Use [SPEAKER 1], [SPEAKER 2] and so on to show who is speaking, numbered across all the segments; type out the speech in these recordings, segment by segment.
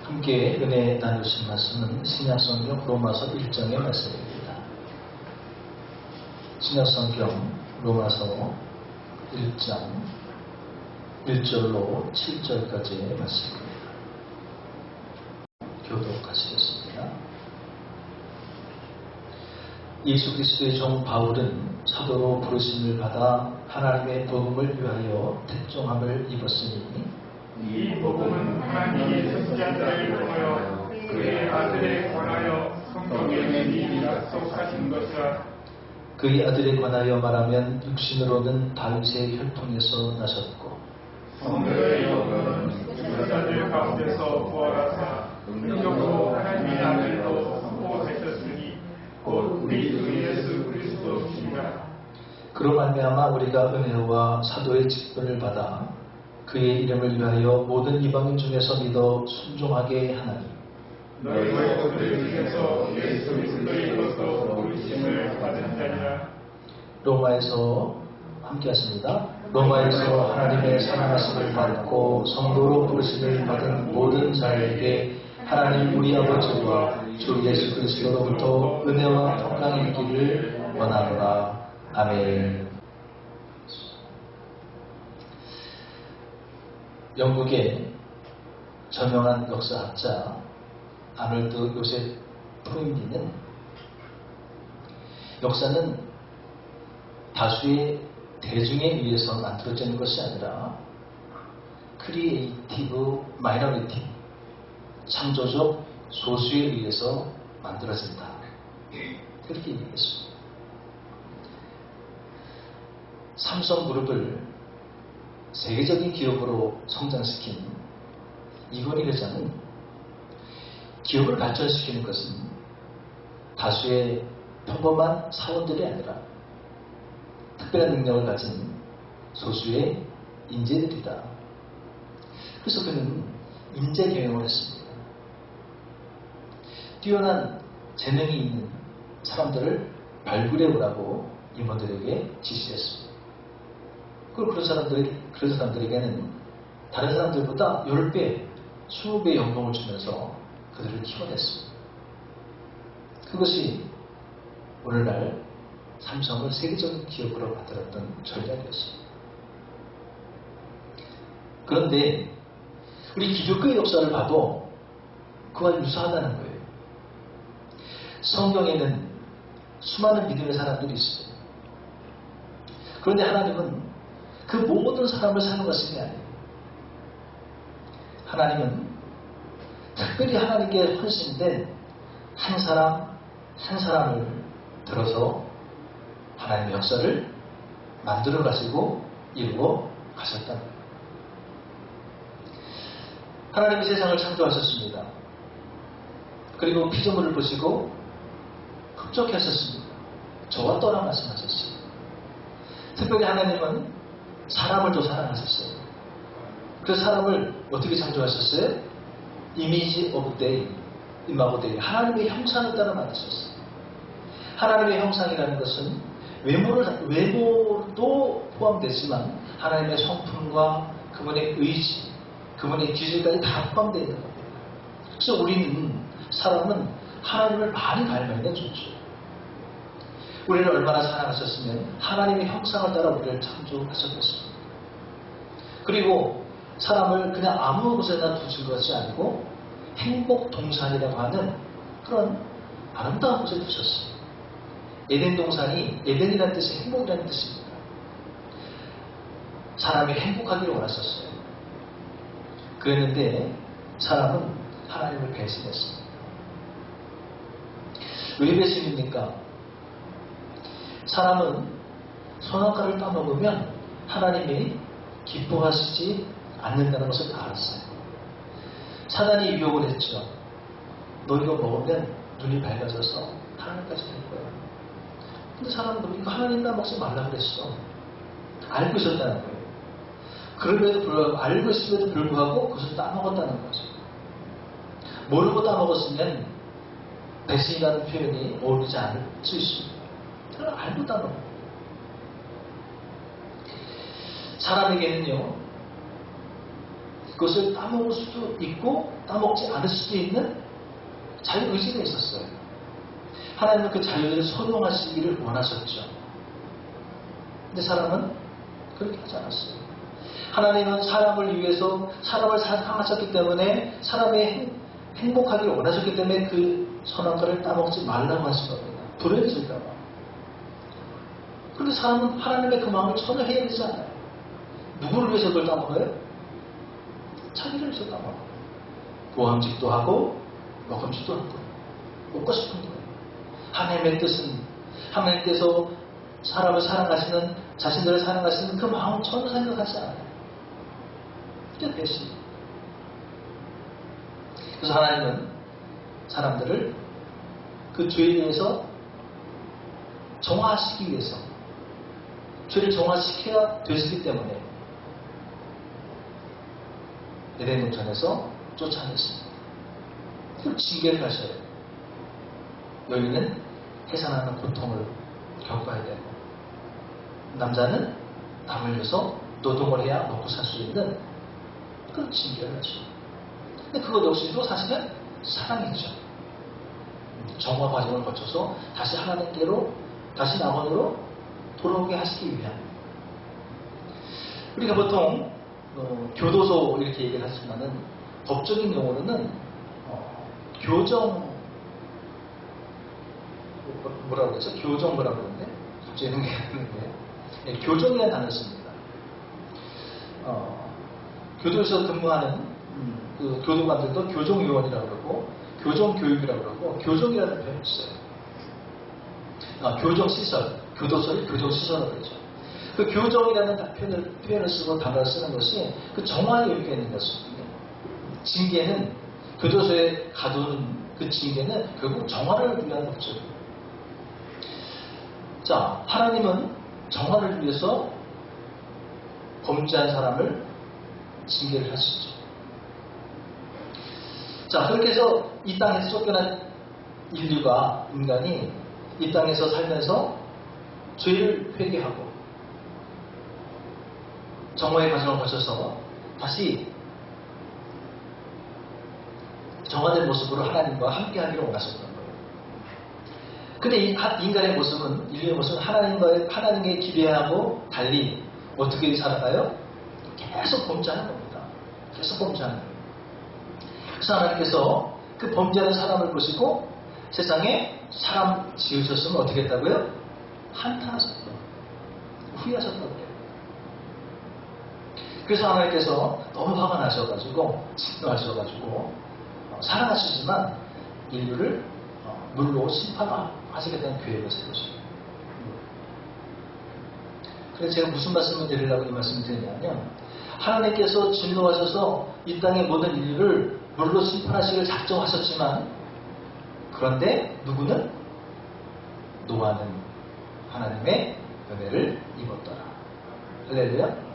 [SPEAKER 1] 함께 은혜 나누신 말씀은 신약성경 로마서 1장의 말씀입니다. 신약성경 로마서 1장 1절로 7절까지의 말씀입니다. 교독하시겠습니다. 예수 그리스도의 종 바울은 사도로 부르심을 받아 하나님의 복음을 위하여 택종함을 입었으니
[SPEAKER 2] 이 복음은 하나님의 선지자들을 통하여 그의 아들에 관하여 성경에 미리 약속하신 것이라.
[SPEAKER 1] 그의 아들에 관하여 말하면 육신으로는 다윗의 혈통에서 나셨고
[SPEAKER 2] 성도의 영은 선지자들 가운데서 부활하사 능력으로 하나님의 아들로 선포하셨으니 곧 우리 주 예수 그리스도시니라.
[SPEAKER 1] 그로 말미암아 우리가 은혜와 사도의 직분을 받아 그의 이름을 위하여 모든 이방인 중에서 믿어 순종하게 하나니
[SPEAKER 2] 너희도 그들 중에서 예수 그리스도의 것으로 부르심을 받은 자니라.
[SPEAKER 1] 로마에서 함께 하십니다. 로마에서 하나님의 사랑하심을 받고 성도로 부르심을 받은 모든 자에게 하나님 우리 아버지와 주 예수 그리스도로부터 은혜와 평강이 있기를 원하노라. 아멘. 영국의 저명한 역사학자 아놀드 요셉 토인비는 역사는 다수의 대중에 의해서 만들어지는 것이 아니라 크리에이티브 마이너리티 창조적 소수에 의해서 만들어진다. 그렇게 얘기했습니다. 삼성그룹을 세계적인 기업으로 성장시킨 이건희 회장은 기업을 발전시키는 것은 다수의 평범한 사원들이 아니라 특별한 능력을 가진 소수의 인재들이다. 그래서 그는 인재 경영을 했습니다. 뛰어난 재능이 있는 사람들을 발굴해 오라고 임원들에게 지시했습니다. 그런 사람들에게는 다른 사람들보다 10배, 20배 연봉을 주면서 그들을 키워냈습니다. 그것이 오늘날 삼성을 세계적인 기업으로 만들었던 전략이었습니다. 그런데 우리 기독교의 역사를 봐도 그와 유사하다는 거예요. 성경에는 수많은 믿음의 사람들이 있어요. 그런데 하나님은 그 모든 사람을 사용하시는 게 아니에요. 하나님은 특별히 하나님께 헌신된 한 사람 한 사람을 들어서 하나님의 역사를 만들어 가시고 이루어 가셨다는 거예요. 하나님이 세상을 창조하셨습니다. 그리고 피조물을 보시고 흡족하셨습니다. 저와 떠나 말씀하셨어요. 특별히 하나님은 사람을 더 사랑하셨어요. 그 사람을 어떻게 창조하셨어요? 이미지 오브 데이, 이마고 데이. 하나님의 형상을 따라 만드셨어요. 하나님의 형상이라는 것은 외모도 포함되지만 하나님의 성품과 그분의 의지, 그분의 기질까지 다 포함되어 있는 겁니다. 그래서 우리는 사람은 하나님을 많이 닮아야 좋죠. 우리를 얼마나 사랑하셨으면 하나님의 형상을 따라 우리를 창조하셨겠습니다. 그리고 사람을 그냥 아무 곳에나 두신 것이 아니고 행복동산이라고 하는 그런 아름다운 곳에 두셨어요. 에덴 동산이 에덴이라는 뜻이 행복이라는 뜻입니다. 사람이 행복하기를 원하셨어요. 그랬는데 사람은 하나님을 배신했습니다. 왜 배신입니까? 사람은 선악과를 따먹으면 하나님이 기뻐하시지 않는다는 것을 알았어요. 사단이 유혹을 했죠. 너 이거 먹으면 눈이 밝아져서 하나님까지 될 거야. 근데 사람은 이거 하나님 따먹지 말라 그랬어. 알고 있었다는 거예요. 그럼에도 불구하고, 알고 있음에도 불구하고 그것을 따먹었다는 거죠. 모르고 따먹었으면 배신이라는 표현이 어울리지 않을 수 있습니다. 그걸 알고 따먹어요. 사람에게는요, 그것을 따먹을 수도 있고 따먹지 않을 수도 있는 자유의지가 있었어요. 하나님은 그 자유를 선용하시기를 원하셨죠. 근데 사람은 그렇게 하지 않았어요. 하나님은 사람을 위해서 사람을 사랑하셨기 때문에 사람의 행복하기를 원하셨기 때문에 그 선악과를 따먹지 말라고 하신 겁니다. 불행해질까 봐. 그런데 사람은 하나님의 그 마음을 전혀 해야 되지 않아요. 누구를 위해서 그걸 따먹어요? 자기를 위해서 따먹어요. 보암직도 하고 먹음직도 하고 먹고 싶은 거예요. 하나님의 뜻은 하나님께서 사람을 사랑하시는 자신들을 사랑하시는 그 마음 전혀 생각하지 않아요. 그게 배신. 그래서 하나님은 사람들을 그 죄에 대해서 정화시키기 위해서 죄를 정화시켜야 되기 때문에 에덴 동산에서 쫓아냈습니다. 그럼 징계를 하셔야 돼요. 여인은 해산하는 고통을 겪어야 되고 남자는 땀 흘려서 노동을 해야 먹고 살 수 있는 그런 징계를 하죠. 근데 그것 역시도 사실은 사랑이죠. 정화 과정을 거쳐서 다시 하나님께로 다시 낙원으로 돌아오게 하시기 위한. 우리가 보통 교도소 이렇게 얘기를 하지만은 법적인 용어로는 교정 뭐라고 그러죠? 교정 뭐라고 그러는데 갑자기 생각이 안 나는데 네, 교정이라는 단어를 씁니다. 교도소에서 근무하는 그 교도관들도 교정요원이라고 그러고 교정교육이라고 그러고 교정이라는 표현을 써요. 교정시설, 교도소를 교정시설이라고 그러죠. 그 교정이라는 표현을 쓰고 단어를 쓰는 것이 그 정화의 의미가 있는 것입니다. 징계는 교도소에 가두는 그 징계는 결국 정화를 위한 목적이에요. 자, 하나님은 정화를 위해서 범죄한 사람을 징계를 하시죠. 자, 그렇게 해서 이 땅에서 쫓겨난 인류가, 인간이 이 땅에서 살면서 죄를 회개하고 정화의 과정을 거쳐서 다시 정화된 모습으로 하나님과 함께하기를 원하셨던 거예요. 근데 이 인간의 모습은, 인류의 모습은 하나님께 기대하고 달리 어떻게 살아가요? 계속 범죄하는 겁니다. 계속 범죄하는 거예요. 그래서 하나님께서 그 범죄하는 사람을 보시고 세상에 사람 지으셨으면 어떻게 했다고요? 한탄하셨다고. 후회하셨다고 해요. 그래서 하나님께서 너무 화가 나셔가지고 진노하셔가지고 사랑하시지만 인류를 물로 심판하시겠다는 계획을 세우시고. 그래서 제가 무슨 말씀을 드리려고 이 말씀을 드리냐면 하나님께서 진노하셔서 이 땅의 모든 인류를 물로 심판하시기를 작정하셨지만 그런데 누구는? 노아는 하나님의 은혜를 입었더라. 할렐루야.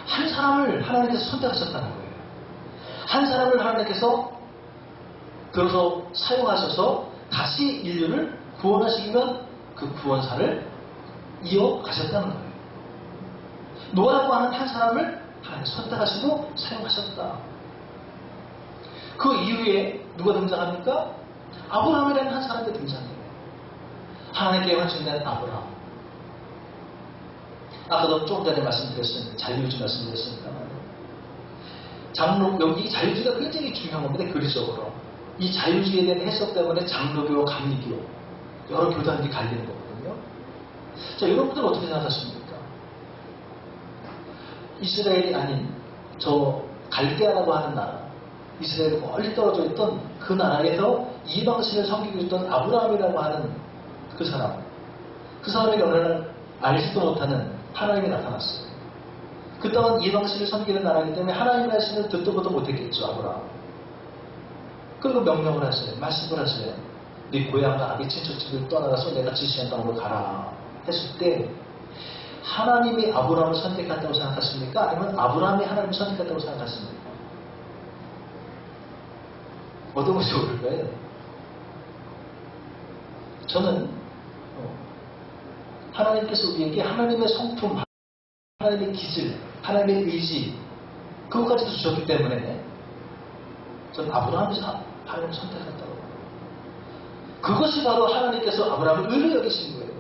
[SPEAKER 1] 한 사람을 하나님께서 선택하셨다는 거예요. 한 사람을 하나님께서 들어서 사용하셔서 다시 인류를 구원하시기 위한 그 구원사를 이어가셨다는 거예요. 노아라고 하는 한 사람을 하나님 선택하시고 사용하셨다. 그 이후에 누가 등장합니까? 아브라함이라는 한 사람이 등장해요. 하나님께 헌신된 아브라함. 아까도 조금 전에 말씀드렸습니다. 자유주의 말씀드렸습니다만 여기 자유주의가 굉장히 중요한 겁니다. 교리적으로. 이 자유주의에 대한 해석 때문에 장로교, 감리교 여러 교단들이 갈리는 거거든요. 자, 여러분들은 어떻게 생각하십니까? 이스라엘이 아닌 저 갈대아라고 하는 나라, 이스라엘이 멀리 떨어져 있던 그 나라에서 이방신을 섬기고 있던 아브라함이라고 하는 그 사람에게 어느 날 알지도 못하는 하나님이 나타났어요. 그 땅은 이방신을 섬기는 나라이기 때문에 하나님의 말씀을 듣도 보도 못했겠죠, 아브라함. 그리고 명령을 하세요. 말씀을 하세요. 네 고향과 아비 친척집을 떠나가서 내가 지시한 땅으로 가라 했을 때 하나님이 아브라함을 선택했다고 생각하십니까? 아니면 아브라함이 하나님을 선택했다고 생각하십니까? 어떤 것이 옳을까요? 저는 하나님께서 우리에게 하나님의 성품, 하나님의 기질, 하나님의 의지 그것까지도 주셨기 때문에 저는 아브라함을 하나님 선택했다고 봐요. 그것이 바로 하나님께서 아브라함을 의로 여기신 거예요.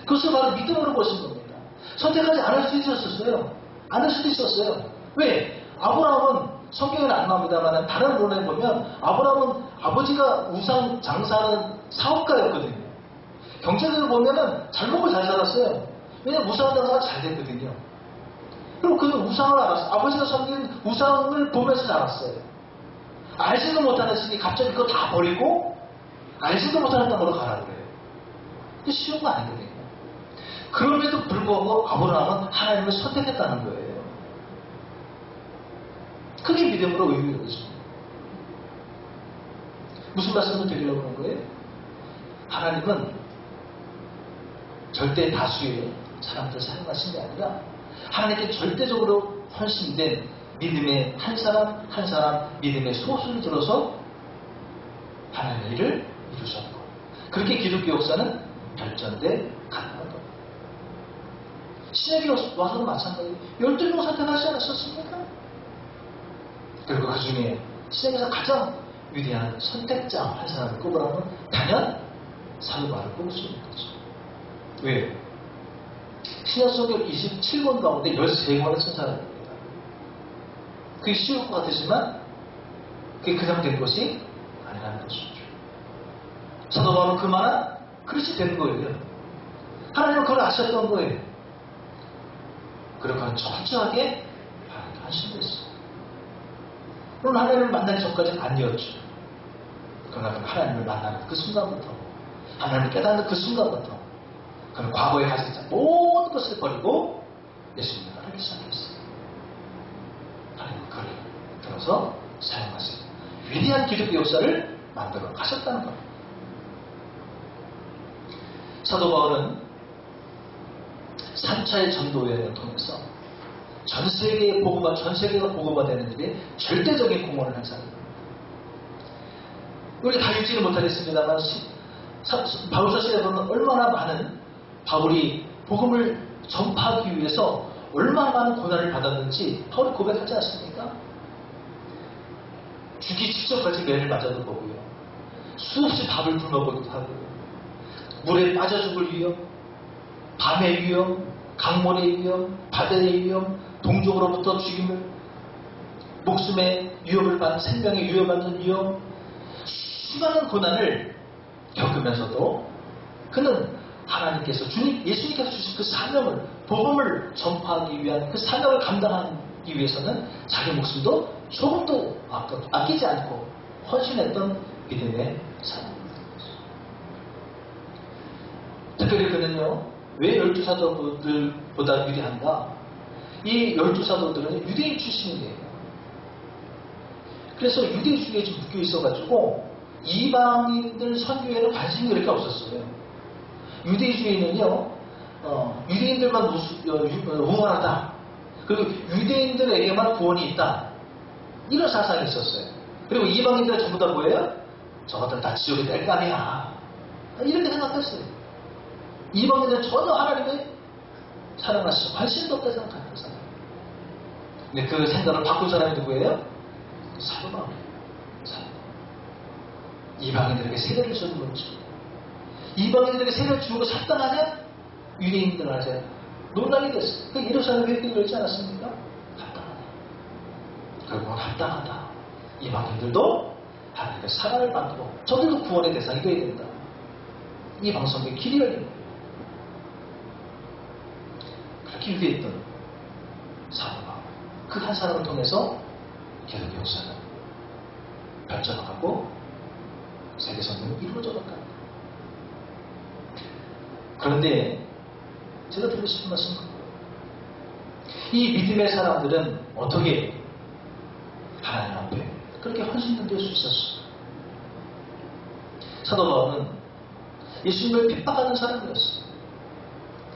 [SPEAKER 1] 그것을 바로 믿음으로 보신 겁니다. 선택하지 않을 수도 있었어요. 안 할 수도 있었어요. 왜? 아브라함은 성경에는 안 나옵니다만 다른論에 보면 아브라함은 아버지가 우상 장사하는 사업가였거든요. 경제적으로 보면은 잘 먹고 잘 살았어요. 왜냐면 우상 장사가 잘 됐거든요. 그리고 그는 우상을 알았어요. 아버지가 섬긴 우상을 보면서 자랐어요. 알지도 못하는 신이 갑자기 그거 다 버리고 알지도 못하는 땅으로 가라 그래요. 그게 쉬운 거 아니거든요. 그럼에도 불구하고 아브라함은 하나님을 선택했다는 거예요. 그게 믿음으로 의미를 여기십니다. 무슨 말씀을 드리려고 하는 거예요? 하나님은 절대 다수의 사람들 사용하신 게 아니라 하나님께 절대적으로 헌신된 믿음의 한 사람 한 사람 믿음의 소수를 들어서 하나님의 일을 이루셨고, 그렇게 기독교 역사는 발전돼 가는 겁니다. 신약에 와서도 마찬가지예요. 12명 선택하지 않았었습니까? 그리고 그 중에 신약에서 가장 위대한 선택자 한 사람을 꼽으라면 단연 사도 바울을 꼽을 수 있는 거죠. 왜요? 신약성경 27권 가운데 13권을 쓴 사람입니다. 그게 쉬울 것 같으지만 그게 그냥 된 것이 아니라는 것이죠. 사도 바울은 그만한 그릇이 된 거예요. 하나님은 그걸 아셨던 거예요. 그리고 그는 철저하게 하나님께 헌신됐어요. 물론 하나님을 만나기 전까지는 아니었죠. 그러나 그는 하나님을 만나는 그 순간부터, 하나님을 깨닫는 그 순간부터 그는 과거에 가지고 있던 모든 것을 버리고 예수님을 따르기 시작했어요. 하나님은 그를 들어서 사용하세요. 위대한 기독교 역사를 만들어 가셨다는 겁니다. 사도 바울은 3차의 전도여행을 통해서 전 세계가 복음화 되는 일에 절대적인 공헌을 한 사람입니다. 우리 다 읽지는 못하겠습니다만 바울 사실에 보면 얼마나 많은 바울이 복음을 전파하기 위해서 얼마나 많은 고난을 받았는지 바울이 고백하지 않습니까? 죽기 직전까지 매를 맞아도 보고요. 수없이 밥을 굶어보기도 하고요. 물에 빠져 죽을 위험, 밤의 위험, 강물의 위험, 바다의 위험, 동족으로부터 죽임을, 목숨의 위협을 받는, 생명의 위협을 받는 위험, 수많은 고난을 겪으면서도 그는 하나님께서 예수님께서 주신 그 사명을, 복음을 전파하기 위한 그 사명을 감당하기 위해서는 자기 목숨도 조금도 아끼지 않고 헌신했던 믿음의 사람입니다. 특별히 그는요, 왜 12사도들보다 위대한가? 이 12사도들은 유대인 출신이에요. 그래서 유대주의에 좀 묶여 있어가지고 이방인들 선교에는 관심이 그렇게 없었어요. 유대주의는요, 유대인들만 우월하다. 그리고 유대인들에게만 구원이 있다. 이런 사상이 있었어요. 그리고 이방인들은 전부 다 뭐예요? 저것들 다 지옥에 낼 거 아니야. 이렇게 생각했어요. 이방인들은 전혀 하나님의 사랑하시고 관심도 없다 생각하는 사람. 근데 그 생각을 바꾼 사람이 누구예요? 사도 바울이에요. 이방인들에게 세례를 주는 거죠. 이방인들에게 세례를 주고 합당하냐? 유대인들 하자. 논란이 됐어요. 그 예루살렘 회개를 열지 않았습니까? 합당하다. 결국은 합당하다. 이방인들도 하나님의 사랑을 받고 저들도 구원의 대상이 되어야 된다. 이 방송의 길이 열린 거예요. 그렇게 유대했던 사도 바울. 그 한 사람을 통해서 기독교 역사는 발전하고 세계 선교는 이루어져 갔다. 그런데 제가 드리고 싶은 말씀은 이 믿음의 사람들은 어떻게 하나님 앞에 그렇게 헌신을 될 수 있었어? 사도 바울은 예수님을 핍박하는 사람이었어요.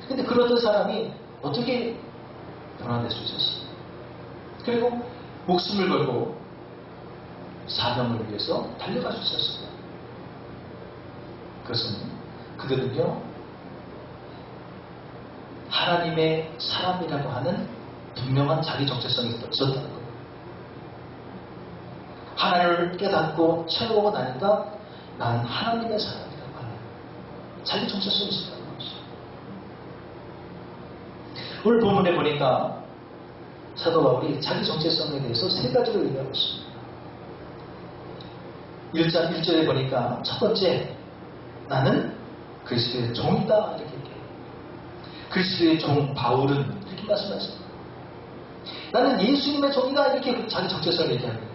[SPEAKER 1] 근데 그러던 사람이 어떻게 변화될 수 있었어요? 그리고 목숨을 걸고 사명을 위해서 달려갈 수 있었어요. 그것은 그들은요, 하나님의 사람이라고 하는 분명한 자기 정체성이 있었다는 거예요. 하나님을 깨닫고 채우고 나니까 난 하나님의 사람이라고 하는 자기 정체성이 있었다는 것이죠. 오늘 본문에 보니까 사도 바울이 자기 정체성에 대해서 세 가지로 얘기하고 있습니다. 1절에 보니까 첫 번째, 나는 그리스도의 종이다 이렇게 얘기해요. 그리스도의 종 바울은 이렇게 말씀하십니다. 나는 예수님의 종이다 이렇게 자기 정체성을 얘기합니다.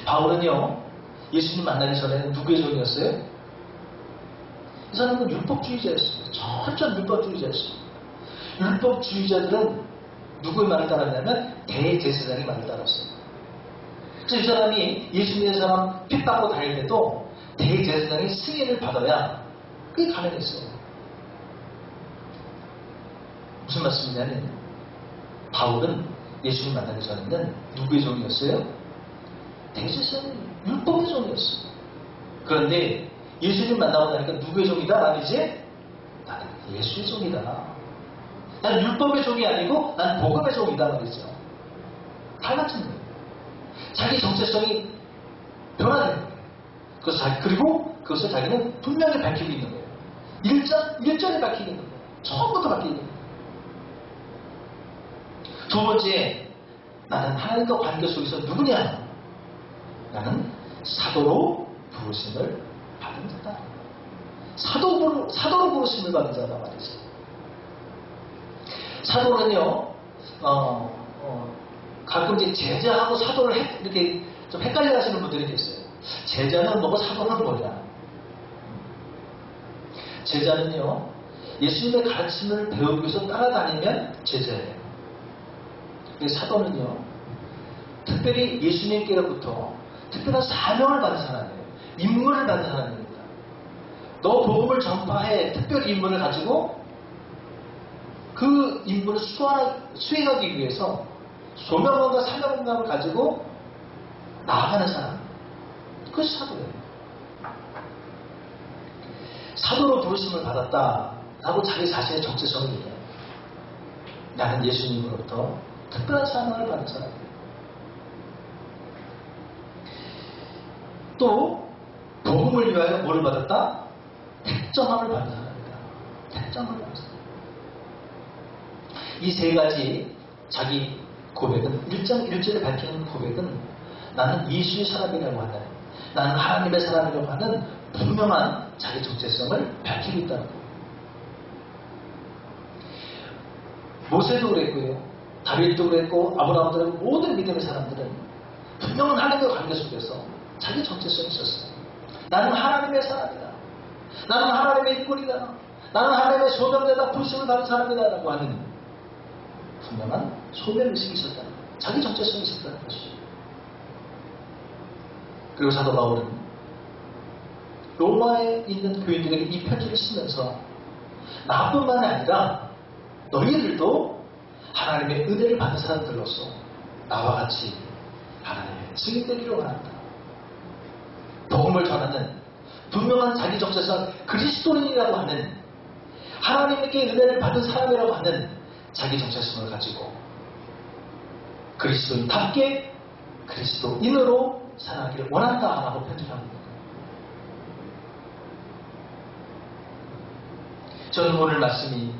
[SPEAKER 1] 바울은요, 예수님 만나기 전에는 누구의 종이었어요? 이 사람은 율법주의자였습니다. 철저한 율법주의자였습니다. 율법주의자들은 누구의 말을 따랐냐면 대제사장의 말을 따랐어요. 그래서 이 사람이 예수님의 사람 핍박하고 다닐 때도 대제사장의 승인을 받아야 그게 가능했어요. 무슨 말씀이냐면 바울은 예수님 만나기 전에는 누구의 종이었어요? 대제사장 율법의 종이었어요. 그런데 예수님 만나고 나니까 누구의 종이다? 난 이제 나는 예수의 종이다. 난 율법의 종이 아니고 난 복음의 종이다 말이죠. 다 같은 거예요. 자기 정체성이 변화되는 거예요. 그리고 그것을 자기는 분명히 밝히고 있는 거예요. 일전에 밝히고 있는 거예요. 처음부터 밝히고 있는 거예요. 두 번째, 나는 하나님과 관계 속에서 누구냐? 나는 사도로 부르심을 받은 자다. 사도로 부르심을 받은 자다 말이죠. 사도는요, 가끔 이제 제자하고 사도를 이렇게 좀 헷갈려 하시는 분들이 계세요. 제자는 뭐고 사도는 뭐냐? 제자는요, 예수님의 가르침을 배우기 위해서 따라다니면 제자예요. 사도는요, 특별히 예수님께로부터 특별한 사명을 받은 사람이에요. 임무를 받은 사람입니다. 너 복음을 전파해 특별 임무를 가지고 그 임무를 수행하기 위해서 소명감과 사명감을 가지고 나아가는 사람. 그것이 사도예요. 사도로 부르심을 받았다라고 자기 자신의 정체성을 얘기해요. 나는 예수님으로부터 특별한 사명을 받은 사람이에요. 또 복음을 위하여 뭐를 받았다? 택정함을 받은 사람입니다. 택정함을 받은 사람. 이 세 가지 자기 고백은 1장 1절에 밝히는 고백은 나는 예수의 사람이라고 하는, 나는 하나님의 사람이라고 하는 분명한 자기 정체성을 밝히고 있다는 거예요. 모세도 그랬고요, 다윗도 그랬고, 아브라함도 그랬고, 모든 믿음의 사람들은 분명한 하나님의 관계 속에서 자기 정체성이 있었어요. 나는 하나님의 사람이다. 나는 하나님의 일꾼이다. 나는 하나님의 소명되다 부르심을 받은 사람이다 라고 하는 분명한 소명의식이 있었다는 거예요. 자기 정체성이 있었다는 것이죠. 그리고 사도 바울은 로마에 있는 교인들에게 이 편지를 쓰면서 나뿐만 아니라 너희들도 하나님의 은혜를 받은 사람들로서 나와 같이 하나님의 증인되기를 원한다. 복음을 전하는 분명한 자기 정체성 그리스도인이라고 하는, 하나님께 은혜를 받은 사람이라고 하는 자기 정체성을 가지고 그리스도인답게 그리스도인으로 살아가기를 원한다라고 편집합니다. 저는 오늘 말씀이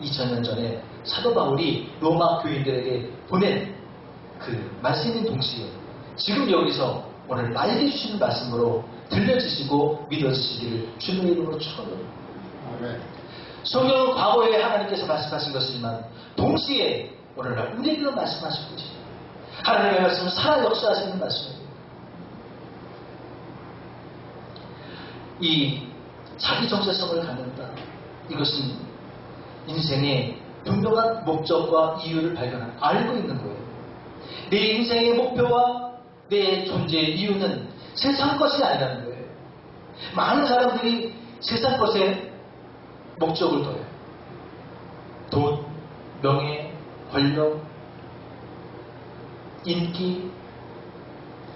[SPEAKER 1] 2000년 전에 사도 바울이 로마 교인들에게 보낸 그 말씀인 동시에 지금 여기서 오늘 나에게 주시는 말씀으로 들려지시고 믿어지시기를 주님의 이름으로 축원합니다. 성경은 과거에 하나님께서 말씀하신 것이지만 동시에 오늘날 우리에게도 말씀하실 것이죠. 하나님의 말씀은 살아 역사하시는 말씀입니다. 이 자기 정체성을 갖는다. 이것은 인생의 분명한 목적과 이유를 알고 있는 거예요. 내 인생의 목표와 내 존재의 이유는 세상 것이 아니라는 거예요. 많은 사람들이 세상 것에 목적을 둬요. 돈, 명예, 권력, 인기.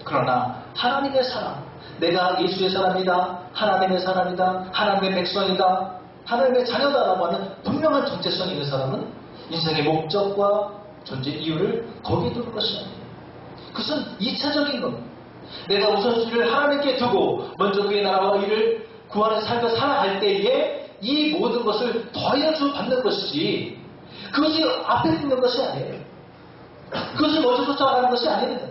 [SPEAKER 1] 그러나 하나님의 사람, 내가 예수의 사람이다, 하나님의 사람이다, 하나님의 백성이다, 하나님의 자녀다라고 하는 분명한 정체성이 있는 사람은 인생의 목적과 존재 이유를 거기에 두는 것이 아니에요. 그것은 2차적인 겁니다. 내가 우선순위를 하나님께 두고 먼저 그의 나라와 일을 구하는 삶을 살아갈 때에 이 모든 것을 더하여 받는 것이지, 그것이 앞에 있는 것이 아니에요. 그것을 먼저 쫓아가는 것이 아닙니다.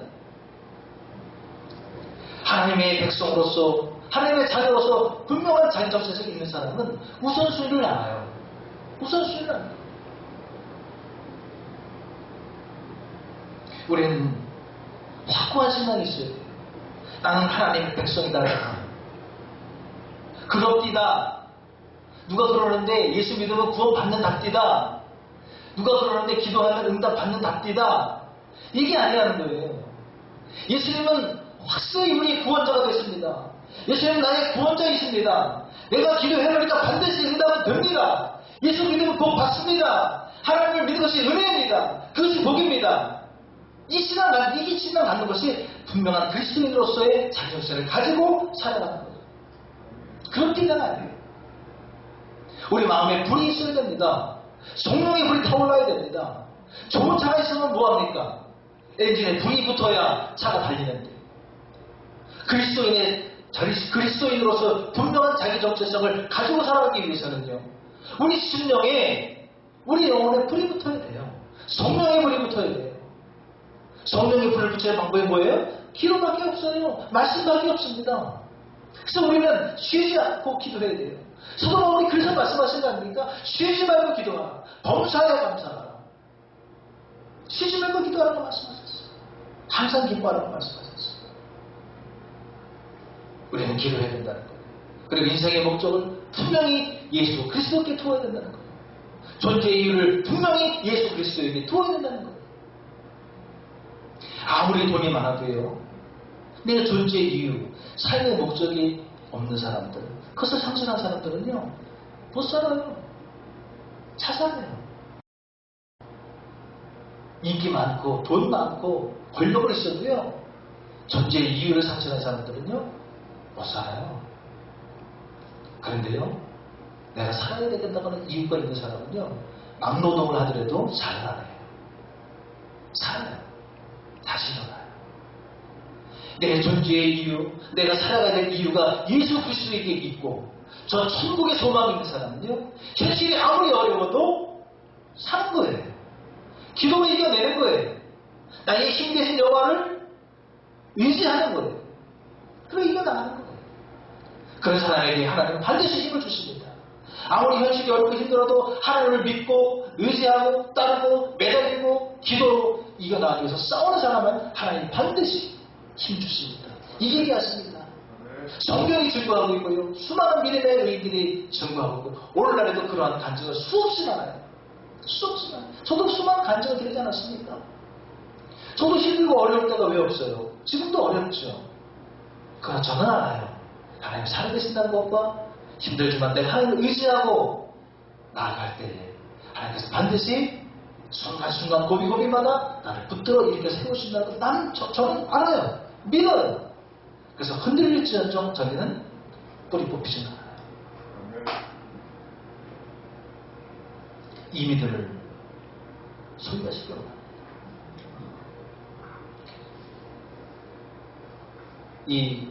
[SPEAKER 1] 하나님의 백성으로서, 하나님의 자녀로서 분명한 자기 정체성이 있는 사람은 우선순위를 알아요. 우선순위를 압니다. 우리는 확고한 신앙이 있어요. 나는 하나님의 백성이다. 그럽디다. 누가 그러는데 예수 믿으면 구원받는답디다. 누가 그러는데 기도하면 응답받는답디다. 이게 아니라는 거예요. 예수님은 확실히 우리의 구원자가 됐습니다. 예수님은 나의 구원자이십니다. 내가 기도해보니까 반드시 응답은 됩니다. 예수 믿으면 복 받습니다. 하나님을 믿는 것이 은혜입니다. 그것이 복입니다. 이 신앙 갖는 것이 분명한 그리스도인으로서의 자존심을 가지고 살아가는 거예요. 그런 기대가 아니에요. 우리 마음에 불이 있어야 됩니다. 성령의 불이 타올라야 됩니다. 좋은 차가 있으면 뭐합니까? 엔진에 불이 붙어야 차가 달리는데, 그리스도인으로서 분명한 자기 정체성을 가지고 살아가기 위해서는요, 우리 심령에, 우리 영혼에 불이 붙어야 돼요. 성령의 불이 붙어야 돼요. 성령의 불을 붙여야 방법이 뭐예요? 기도밖에 없어요. 말씀밖에 없습니다. 그래서 우리는 쉬지 않고 기도해야 돼요. 사도 바울이 그래서 말씀하신 거 아닙니까? 쉬지 말고 기도하라. 범사에 감사하라. 쉬지 말고 기도하라고 말씀하셨어요. 항상 기뻐하라고 말씀하셨어요. 우리는 기도해야 된다는 거예요. 그리고 인생의 목적을 분명히 예수 그리스도께 두어야 된다는 거예요. 존재의 이유를 분명히 예수 그리스도에게 두어야 된다는 거예요. 아무리 돈이 많아도요, 내 존재의 이유, 삶의 목적이 없는 사람들, 그것을 상실한 사람들은요, 못 살아요. 자살해요. 인기 많고 돈 많고 권력을 있어도요, 존재의 이유를 상실한 사람들은요, 못 살아요. 그런데요, 내가 살아야 되겠다고 하는 이유가 있는 사람은요, 막노동을 하더라도 살아나요. 살아요. 다시 일어나요. 내 존재의 이유, 내가 살아가야 될 이유가 예수 그리스도에게 있고, 저 천국의 소망이 있는 사람은요, 현실이 아무리 어려워도 사는 거예요. 기도로 이겨내는 거예요. 나의 힘 대신 여호와를 의지하는 거예요. 그리고 이겨나가는 거예요. 그런 사람에게 하나님은 반드시 힘을 주십니다. 아무리 현실이 어렵고 힘들어도 하나님을 믿고 의지하고 따르고 매달리고 기도로 이겨나가기 위해서 싸우는 사람은 하나님 반드시 힘 주십니다. 이기게 하십니다. 성경이 증거하고 있고요, 수많은 믿음의 의인들이 증거하고 있고, 오늘날에도 그러한 간증을 수없이 많아요. 수없이 많아요. 저도 수많은 간증을 드리지 않았습니까? 저도 힘들고 어려울 때가 왜 없어요? 지금도 어렵죠. 그러나 저는 알아요. 하나님 살아계신다는 것과 힘들지만 내가 하나님을 의지하고 나아갈 때에 하나님께서 반드시 순간순간 고비고비마다 나를 붙들어 일으켜 세우신다는 것, 저는 알아요. 믿어요. 그래서 흔들릴지언정 저기는 뿌리 뽑히지 않아요. 이 믿음을 소유하시기 바랍니다. 이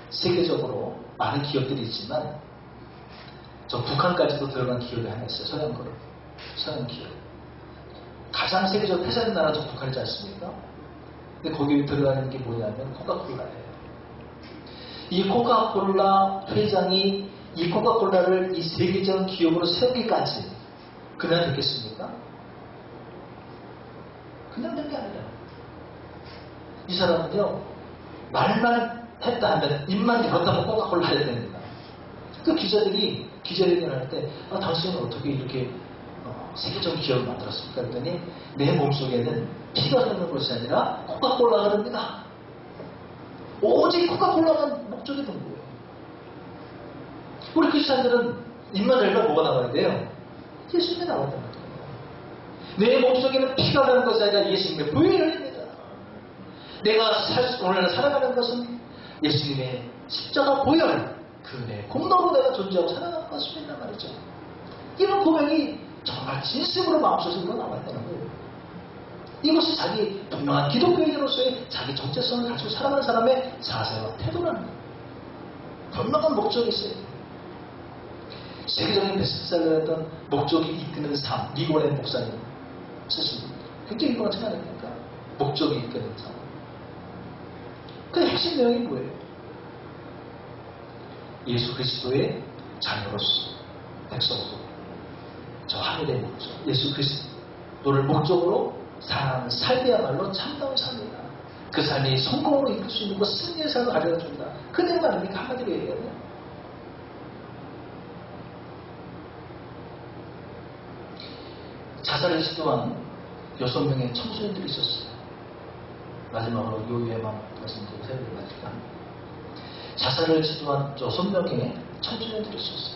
[SPEAKER 1] 세계적으로 많은 기업들이 있지만 저 북한까지도 들어간 기업이 하나 있어요. 서양 기업. 가장 세계적으로 회사인 나라가 저 북한이지 않습니까? 근데 거기 들어가는 게 뭐냐면 코카콜라예요. 이 코카콜라 회장이 이 코카콜라를 이 세계적 기업으로 세우기까지 그냥 됐겠습니까? 그냥 된 게 아니라 이 사람은요, 말만 했다 하면 입만 열었다면 코카콜라 해야 됩니다. 그 기자들이 기자회견을 할 때 당신은 어떻게 이렇게 세계적 기업을 만들었습니까? 그랬더니 내 몸속에는 피가 흐르는 것이 아니라 코카콜라가 흐릅니다. 오직 코카콜라만 목적이 된 거예요. 우리 크리스찬들은 입만 열면 뭐가 나와야 돼요? 예수님이 나와야 됩니다. 내 몸속에는 피가 흐르는 것이 아니라 예수님의 보혈이 흘립니다. 내가 오늘 살아가는 것은 예수님의 십자가 보혈, 그 은혜의 공로로 내가 존재하고 살아가는 것입니다 말이죠. 이런 고백이 정말 진심으로 마음속에서 우러나왔다는 거예요. 이것이 자기 분명한 기독교인으로서의 자기 정체성을 가지고 살아가는 사람의 자세와 태도라는 거예요. 분명한 목적이 있어요. 세계적인 베스트셀러였던 목적이 이끄는 삶, 리고렌 목사님 쓰신 굉장히 유명한 책 아닙니까? 목적이 이끄는 삶. 그 핵심 내용이 뭐예요? 예수 그리스도의 자녀로서 백성으로 저 하늘의 목적, 예수 그리스도를 목적으로 살아가는 삶이야말로 참다운 삶이다. 그 삶이 성공으로 이끌 수 있는 것, 승리의 삶을 가져다 준다. 그 내용 아닙니까? 한마디로 얘기하면. 자살을 시도한 6명의 청소년들이 있었어요. 마지막으로 요 예만 말씀드리고 세우고 가니까 자살을 시도한 6명의 청소년들이 있었어요.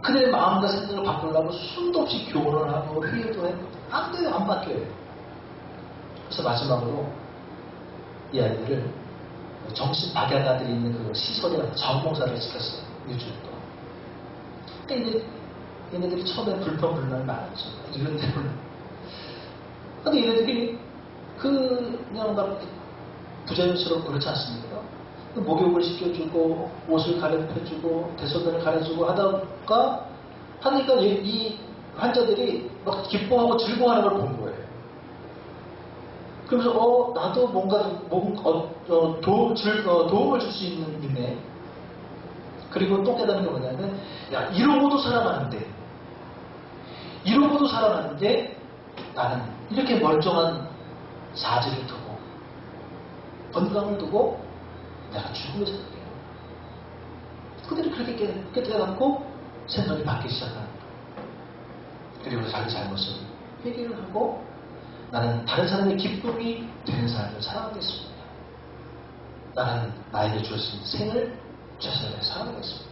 [SPEAKER 1] 그들의 마음과 생각을 바꾸려고 수도 없이 교훈을 하고 회의도 했고 안 돼요. 안 바뀌어요. 그래서 마지막으로 이 아이들을 정신박약아들이 있는 그 시설에 자원봉사를 시켰어요. 일주일 동안. 근데 이제 얘네들이 처음에 불평불만이 많았죠. 이런 데는. 근데 얘네들이 그냥 막 부자연스럽고 그렇지 않습니까? 목욕을 시켜주고 옷을 가려펴주고 대소변을 가려주고 하니까 이 환자들이 막 기뻐하고 즐거워하는 걸 본 거예요. 그러면서 나도 뭔가 도움을 줄 수 있네. 그리고 또 깨닫는 게 뭐냐면 야 이러고도 살아가는데 나는 이렇게 멀쩡한 사지를 두고 건강을 두고 내가 죽음을 생각해요. 그들이 그렇게 깨닫고 생각이 바뀌기 시작하는 거예요. 그리고 자기 잘못을 회개를 하고 나는 다른 사람의 기쁨이 되는 삶을 살아가겠습니다. 나는 나에게 주어진 생을 최선을 다해 살아가겠습니다.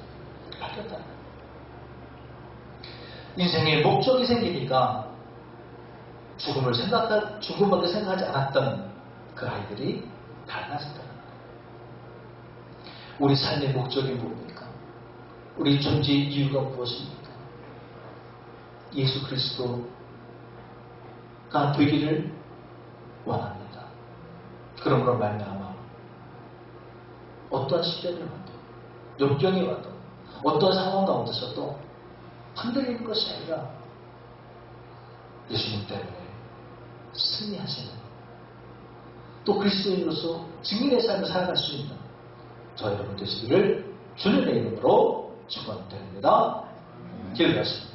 [SPEAKER 1] 바뀌었다. 인생에 목적이 생기니까 죽음밖에 생각하지 않았던 그 아이들이 달라졌다. 우리 삶의 목적이 뭡니까? 우리 존재의 이유가 무엇입니까? 예수 그리스도가 되기를 원합니다. 그러므로 말미암아 어떠한 시련이 와도 역경이 와도 어떠한 상황 가운데서도 흔들리는 것이 아니라 예수님 때문에 승리하시는 또 그리스도인으로서 증인의 삶을 살아갈 수 있는 저 여러분 되시기를 주님의 이름으로 축원드립니다. 기도하십니다.